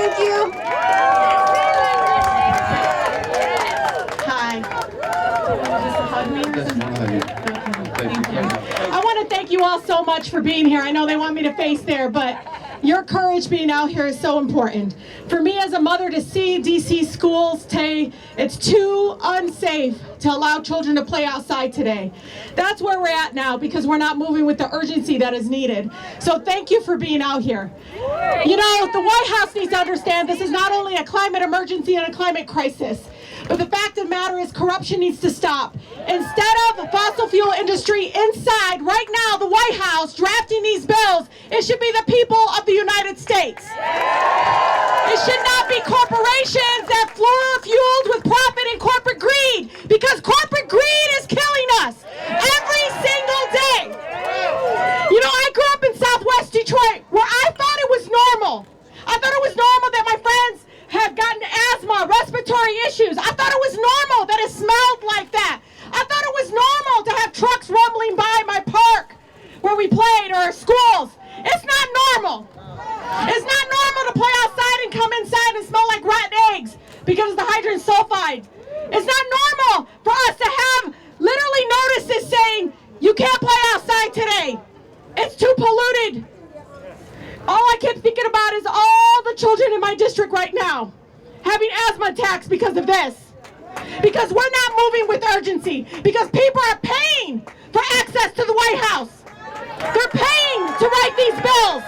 Thank you. Hi. I want to thank you all so much for being here. I know they want me to face there, but your courage being out here is so important. For me as a mother to see DC schools, it's too unsafe to allow children to play outside today. That's where we're at now because we're not moving with the urgency that is needed. So thank you for being out here. You know, the White House needs to understand this is not only a climate emergency and a climate crisis, but the fact of the matter is corruption needs to stop. Instead of fossil fuel industry inside, right now, the White House drafting these bills, it should be the people of the United States. It should not be corporations that are fueled with profit and corporate greed, because corporate greed is killing us every single day. You know, I grew up in Southwest Detroit where I thought it was normal. I thought it was normal that my friends had gotten asthma, respiratory issues. I thought it was normal that it smelled like that. I thought it was normal to have trucks rumbling by my park where we played or schools. It's not normal. It's not normal to play outside and come inside and smell like rotten eggs because of the hydrogen sulfide. It's not normal for us to have literally notices saying you can't play outside today. It's too polluted. All I kept thinking about is all the children in my district right now having asthma attacks because of this. Because we're not moving with urgency. Because people are paying for access to the White House. They're paying to write these bills.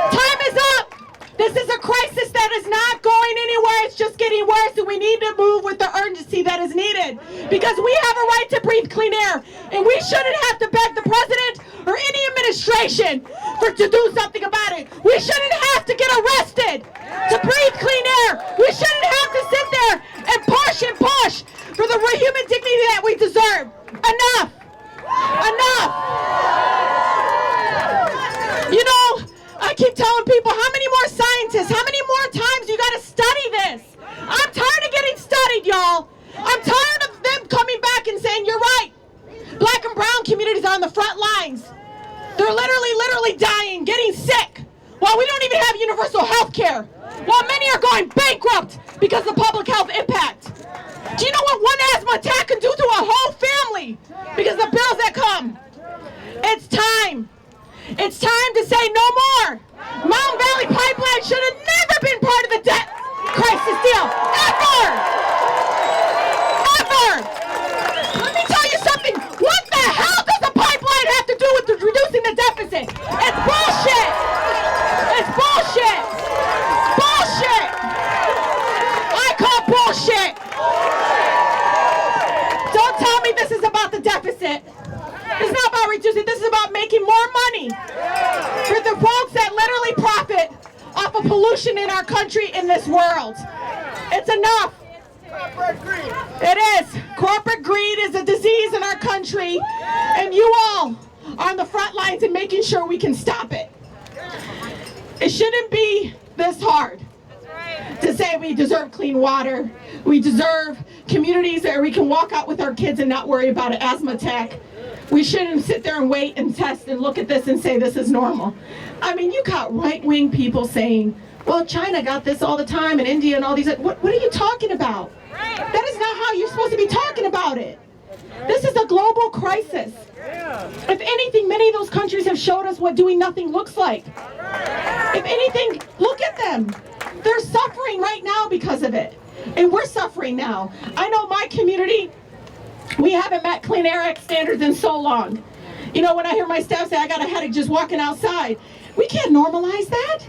Time is up. This is a crisis that is not going anywhere. It's just getting worse, and we need to move with the urgency that is needed. Because we have a right to breathe clean air, and we shouldn't have to beg the president or any administration to do something about it. We shouldn't have to get arrested to breathe clean air. We shouldn't have to sit there and push for the human dignity that we deserve. Enough. Enough. You know, I keep telling people, how many more scientists, how many more times you got to study this? I'm tired of getting studied, y'all. I'm tired of them coming back and saying, you're right. Black and brown communities are on the front lines. They're literally dying, getting sick, while we don't even have universal health care, while many are going bankrupt because of public health impact. Do you know what one asthma attack can do to a whole family because of the bills that come? It's time. It's time to say no more. Mountain Valley Pipeline should have never been part of the debt crisis deal. Ever! Ever! Let me tell you something. What the hell does the pipeline have to do with reducing the deficit? It's bullshit! It's bullshit! Bullshit! I call bullshit! Don't tell me this is about the deficit. It's not about reducing, this is about making more money for the folks that literally profit off of pollution in our country, in this world. It's enough. It is. Corporate greed is a disease in our country, and you all are on the front lines in making sure we can stop it. It shouldn't be this hard to say we deserve clean water, we deserve communities where we can walk out with our kids and not worry about an asthma attack. We shouldn't sit there and wait and test and look at this and say this is normal. I mean, you got right-wing people saying, well, China got this all the time, and India and all these. What are you talking about? That is not how you're supposed to be talking about it. This is a global crisis. If anything, many of those countries have showed us what doing nothing looks like. If anything, look at them. They're suffering right now because of it. And we're suffering now. I know my community, we haven't met Clean Air Act standards in so long. You know, when I hear my staff say, I got a headache just walking outside, we can't normalize that.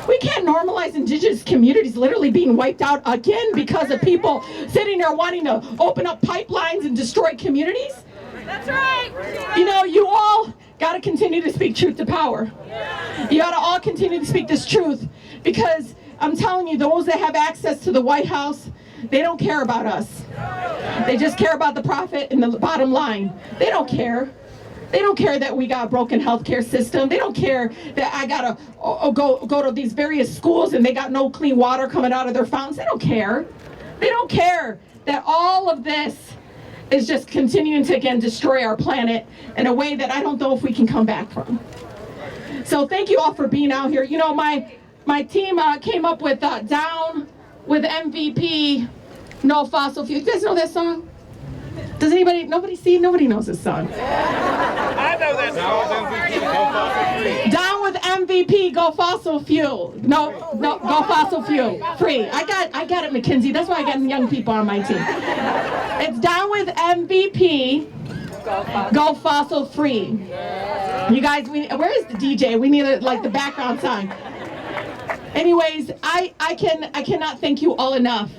We can't normalize indigenous communities literally being wiped out again because of people sitting there wanting to open up pipelines and destroy communities. That's right. You know, you all got to continue to speak truth to power. You got to all continue to speak this truth, because I'm telling you, those that have access to the White House, they don't care about us. They just care about the profit and the bottom line. They don't care. They don't care that we got a broken healthcare system. They don't care that I gotta go to these various schools and they got no clean water coming out of their fountains. They don't care. They don't care that all of this is just continuing to, again, destroy our planet in a way that I don't know if we can come back from. So thank you all for being out here. You know, my my team came up with Down with MVP, No Fossil Fuel. You guys know that song? Does anybody, nobody knows this song. I know that song. Down with MVP, Go Fossil Fuel. No, Go Fossil Fuel. Free. I got it, McKinsey. That's why I got young people on my team. It's Down with MVP, Go Fossil Free. You guys, where is the DJ? We need like the background song. Anyways, I cannot thank you all enough.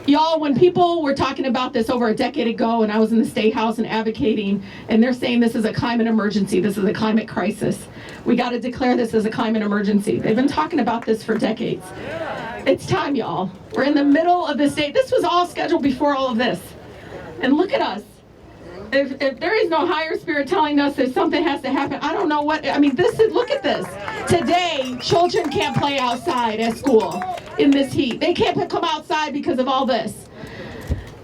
Y'all, when people were talking about this over a decade ago, and I was in the State House and advocating, and they're saying this is a climate emergency, this is a climate crisis. We got to declare this as a climate emergency. They've been talking about this for decades. It's time, y'all. We're in the middle of this day. This was all scheduled before all of this. And look at us. If there is no higher spirit telling us that something has to happen, I don't know what, I mean, look at this. Today, children can't play outside at school in this heat. They can't come outside because of all this.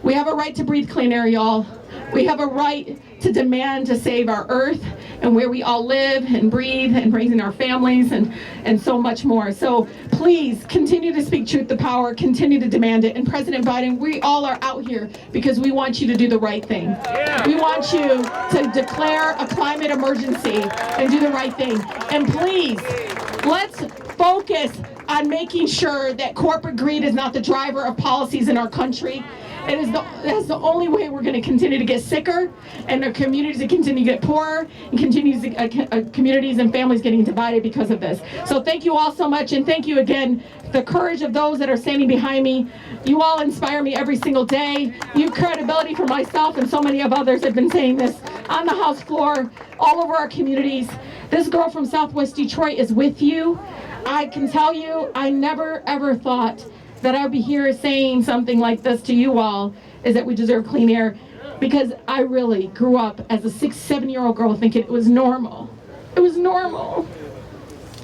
We have a right to breathe clean air, y'all. We have a right to demand to save our earth and where we all live and breathe and raising our families and so much more. So please continue to speak truth to power, continue to demand it. And President Biden, we all are out here because we want you to do the right thing. We want you to declare a climate emergency and do the right thing. And please, let's focus on making sure that corporate greed is not the driver of policies in our country. That's the only way we're going to continue to get sicker, and our communities to continue to get poorer, and communities and families getting divided because of this. So thank you all so much, and thank you again. The courage of those that are standing behind me. You all inspire me every single day. You have credibility for myself, and so many of others have been saying this on the House floor, all over our communities. This girl from Southwest Detroit is with you. I can tell you, I never ever thought that I would be here saying something like this to you all, is that we deserve clean air, because I really grew up as a 6-7-year-old girl thinking it was normal. It was normal.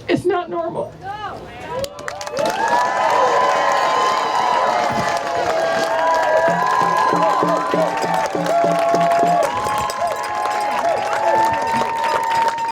It's not normal.